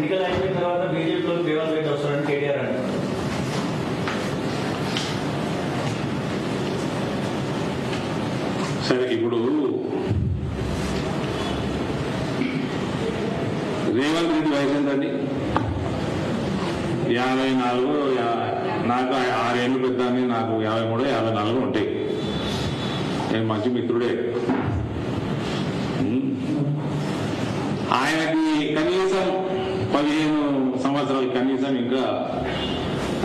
ఎన్నికలు అయిపోయిన తర్వాత బీజేపీలో రేవంత్ రెడ్డి వస్తారని కేటీఆర్ అంటారు. సరే, ఇప్పుడు రేవంత్ రెడ్డి వయసు ఎంతండి? 54. నాకు 6 ఏళ్ళు పెద్ద అని, నాకు 53, 54 ఉంటాయి. నేను మంచి మిత్రుడే. ఆయనకి కనీసం 15 సంవత్సరాలు కనీసం ఇంకా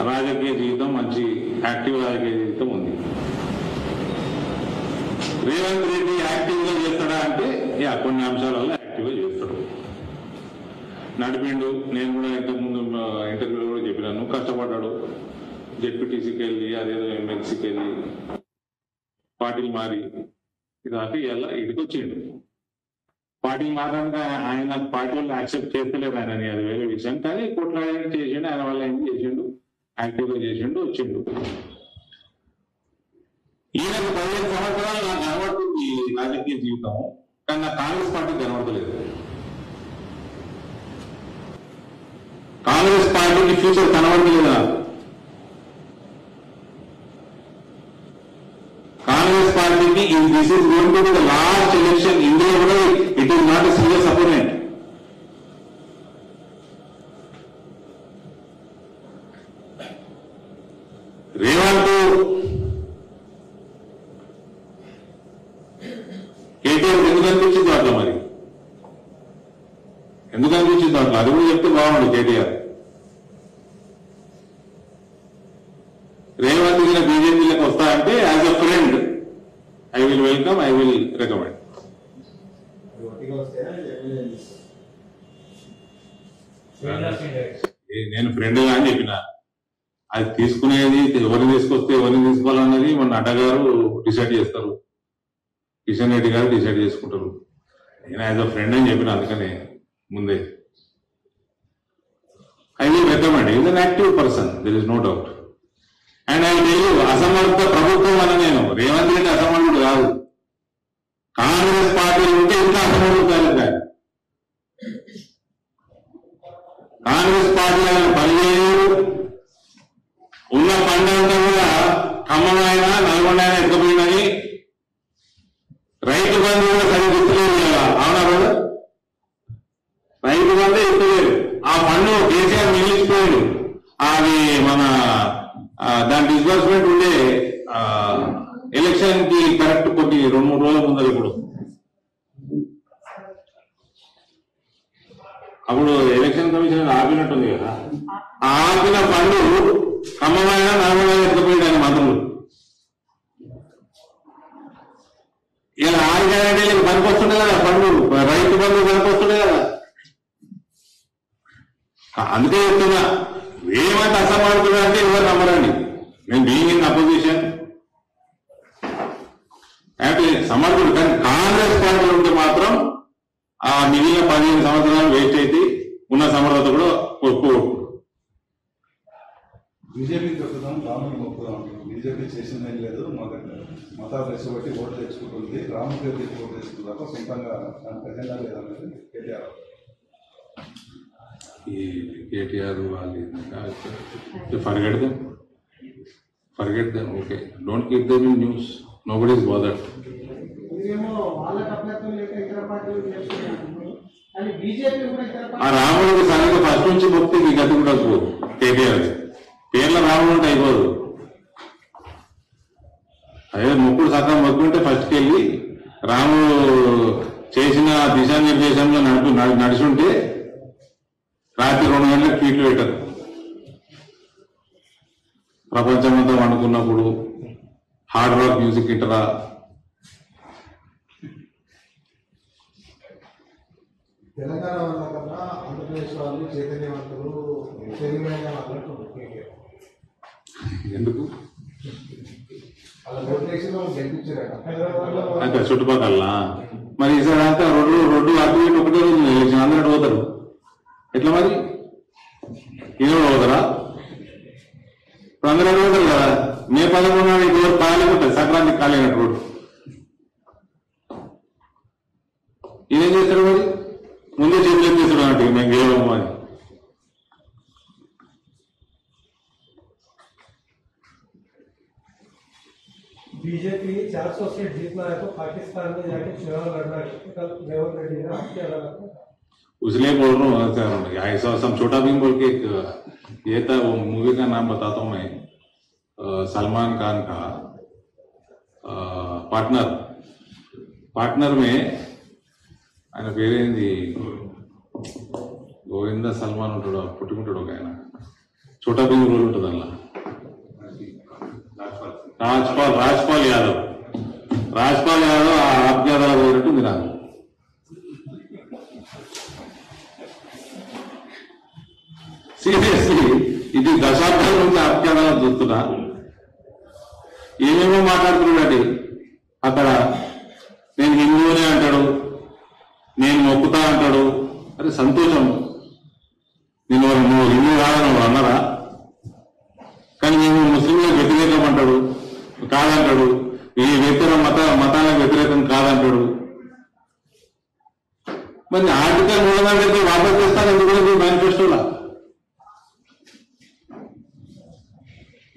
రాజకీయ జీవితం, మంచి యాక్టివ్ రాజకీయ జీవితం ఉంది. రేవంత్ రెడ్డి యాక్టివ్ గా చేస్తాడా అంటే కొన్ని అంశాలలో యాక్టివ్ గా చేస్తాడు. నడిపిండు. నేను కూడా ఇంతకుముందు ఇంటర్వ్యూలో కూడా చెప్పినాను, కష్టపడ్డాడు. జెడ్పీటీసీకి వెళ్ళి, అదేదో ఎమ్మెల్సీకి వెళ్ళి, పార్టీలు మారి ఇదాకా ఇలా ఇదికి వచ్చిండు. పార్టీ మారడానికి ఆయన పార్టీ వాళ్ళు యాక్సెప్ట్ చేస్తలేరు ఆయనని, అది వేరే విషయం. కానీ కొట్లాడడానికి చేసిండు, ఆయన వల్ల ఏం చేసిండు, యాక్టివ్ గా చేసిండు, వచ్చిండు. ఈయనకు 15 సంవత్సరాలు నాకు కనబడుతుంది రాజకీయ జీవితం, కానీ నా కాంగ్రెస్ పార్టీ కనబడతలేదు. కాంగ్రెస్ పార్టీకి ఫ్యూచర్ కనబడలేదు. కాంగ్రెస్ పార్టీకి this is going to be the last election. India కూడా it is not a serious opponent. Revanth KTR ఎందుకు అనిపించింది అట్లా? మరి ఎందుకు అనిపించింది అట్లా? అది కూడా చెప్తే బాగుండు కేటీఆర్. రేవంత్ రెడ్డి బీజేపీలోకి వస్తా అంటే as a friend I will welcome, I will recommend. నేను ఫ్రెండ్ గా అని చెప్పిన. అది తీసుకునేది ఎవరిని తీసుకొస్తే ఎవరిని తీసుకోవాలన్నది మన నడ్డా గారు డిసైడ్ చేస్తారు, కిషన్ రెడ్డి గారు డిసైడ్ చేసుకుంటారు. నేను యాజ్ అ ఫ్రెండ్ అని చెప్పిన, అందుకనే ముందే I will recommend. Is an active person, there is no doubt. And I tell you, అసమర్థ ప్రభుత్వం అని నేను రేవంత్ రెడ్డి అసమర్థుడు కాదు. కాంగ్రెస్ పార్టీ ఉంటే ఇంకా అసమర్థుడు కాదు. కాంగ్రెస్ పార్టీ ఆయన పనిచేయదు. ఉన్న పండంతా కూడా ఖమ్మమైనా నల్గొండ అయినా ఎక్కపోయిందని రైతు బంధు కూడా సరి గుర్తులేదు కదా. అవునా కదా? రైతు బంధు ఎక్కలేదు. ఆ పన్ను కేసీఆర్ మిగిలిపోయాడు. అది మన దాని డిస్బర్స్మెంట్ ఉండే ఎలక్షన్ కి కరెక్ట్ కొన్ని 2-3 రోజుల ముందర ఇప్పుడు. అప్పుడు ఎలక్షన్ కమిషన్ ఆపినట్టుంది కదా. ఆపిన పన్ను ఖమ్మమైన నల్గొండ ఎత్తుకుపోయాడు ఆయన మంత్రులు. ఇలా 6 గ్యారెంటీలకు పనికొస్తుండే కదా పన్ను, రైతు బంధు పనికొస్తుండే కదా. అందుకే చెప్తున్నా, ఏమంటే అసమర్థుడు అంటే ఎవరు నమ్మరండి. నేను బీయింగ్ ఇన్ అపోజిషన్ అంటే సమర్థుడు. కానీ కాంగ్రెస్ పార్టీ ఉంటే మాత్రం ఆ మిగిలిన 15 సంవత్సరాలు వేస్ట్ అయితే ఉన్న సమర్థత కూడా ఒప్పుకోకూడదు. బీజేపీ చెప్తున్నాం, రాముడిని మొక్కుదాం. బీజేపీ చేసిందేం లేదు, మతాలు రెచ్చగొట్టి ఓట్లు తెచ్చుకుంటుంది. రాముడి పేరు తెచ్చి ఓట్లు తెచ్చుకుంది తప్ప సొంతంగా దానికి అజెండా లేదనేది కేటీఆర్. ఈ కేటీఆర్ వాళ్ళు forget them, okay, don't keep them in news, nobody is bothered. ఆ రాముడికి సంగతి ఫస్ట్ నుంచి మొక్కితే ఈ గతి కూడా పోదు. కేటీఆర్ పేర్ల రాముడు ఉంటే అయిపోదు. అదే మొక్కుడు సగం మొక్కుంటే ఫస్ట్కి వెళ్ళి రాముడు చేసిన దిశానిర్దేశంలో నడుచుంటే రాత్రి 2 గంటలకు ట్వీట్లు పెట్టరు. ప్రపంచమంతా వండుకున్నప్పుడు హార్డ్ రాక్ మ్యూజిక్ ఇంటరా. తెలంగాణ వాళ్ళ కన్నా ఆంధ్రప్రదేశ్ వాళ్ళు చైతన్యవంతులు ఎందుకు గెలిపించారు అంటే చుట్టుపక్కల. మరి ఈసారి అంతా రోడ్డు అటు ఇటు ఒకటే రోజు ఎలక్షన్, అందరూ పోతారు. ఎట్లా మరి? ఈయన పోతారా? ఇప్పుడు అందరూ పోతారు కదా. మే 11 నాడు ఇది ఖాళీ ఉంటుంది, సంక్రాంతికి ఖాళీ అయినట్టు రోడ్డు. ఈయనేం చేస్తాడు మరి? ముందే చేతులు ఏం చేస్తాడు అన్నట్టు మేము గెలవము అని. पाकिस्तान में जाके चुनाव लड़ना कल रेवंत रेड्डी ने आपके अलग उसलिए बोल रहा हूँ सर, ऐसा सम छोटा भीम बोल के एक ये था, वो मूवी का नाम बताता हूँ मैं, सलमान खान का पार्टनर में ఆయన పేరేంది గోవింద సల్మాన్ ఉంటాడు, పుట్టుకుంటాడు ఒక ఆయన, छोटा भीम रोल ఉంటుంది అలా, రాజ్పాల్ యాదవ్ ఆప్యాదాలు పోయినట్టుంది నాకు. సీరియస్లీ ఇది దశాబ్దాల నుంచి ఆప్యాదాలు చూస్తున్నా, ఏమేమో మాట్లాడుతున్నాడు అక్కడ. నేను హిందువునే అంటాడు, నేను మొక్కుతా అంటాడు. అరే సంతోషం, నువ్వు హిందూ కాదని అన్నారా? కానీ మేము ముస్లింలకు వ్యతిరేకం అంటాడు, కాదంటాడు. ఈ మతాలకు వ్యతిరేకం కాదంటాడు. మరి ఆర్టికల్ 3 వాపస్ చేస్తాను ఎందుకు మేనిఫెస్టోలా?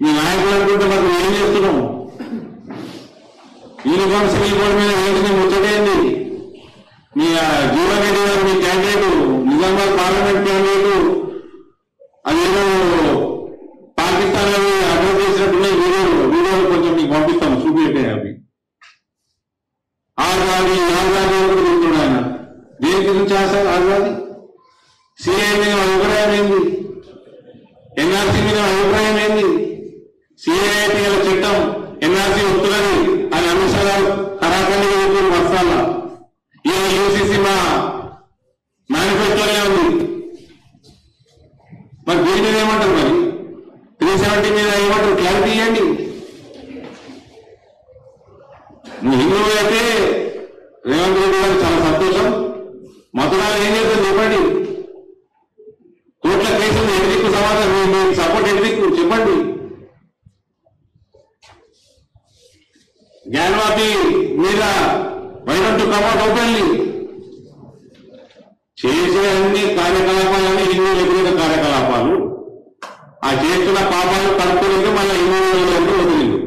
మీ నాయకులు అనుకుంటే మరి ఏం చేస్తున్నాము? యూనిఫామ్ సివిల్ కోడ్ మీద వేసిన ముచ్చటేంది? మీ జీవన్ రెడ్డి గారు మీ క్యాండిడేట్, నిజామాబాద్ పార్లమెంట్ క్యాండిడేట్, అదేదో పాకిస్తాన్ అడ్రస్ చేసినట్టున్నాయి వీడియోలు కొంచెం మీకు పంపిస్తాము, చూపించే అవి. ఆజాదీ తిరుగుతున్నాడు ఆయన. దేని గురించి ఆజాదీ? సిఐ మీద అభిప్రాయం ఏంది? ఎన్ఆర్సీ మీద అభిప్రాయం ఏంది? సిఐటి చట్టం ఎన్ఆర్సీ వస్తున్నది అని అమిత్ షా గారు కరాఖండిగా చెప్పారు మస్తాలా. ఈ యూసీసీ మా మేనిఫెస్టోనే ఉంది. మరి దీని మీద ఏమంటారు? మరి 370 మీద ఏమంటారు? క్లారిటీ ఇవ్వండి. నువ్వు హిందువు అయితే రేవంత్ రెడ్డి గారు చాలా సంతోషం. మతనాలు ఏం చేస్తారు చెప్పండి. కోట్ల కేసులు ఎన్నికు సమాధానం, మీకు సపోర్ట్ ఎన్నికు చెప్పండి. జ్ఞానవాపి మీద వైరంటు కమౌట్ ఓపెన్లీ చేసే అన్ని కార్యకలాపాలన్నీ హిందూ వ్యతిరేక కార్యకలాపాలు. ఆ చేస్తున్న పాపాలు కలుపుకోలేక మళ్ళీ హిందూ వదిలేదు.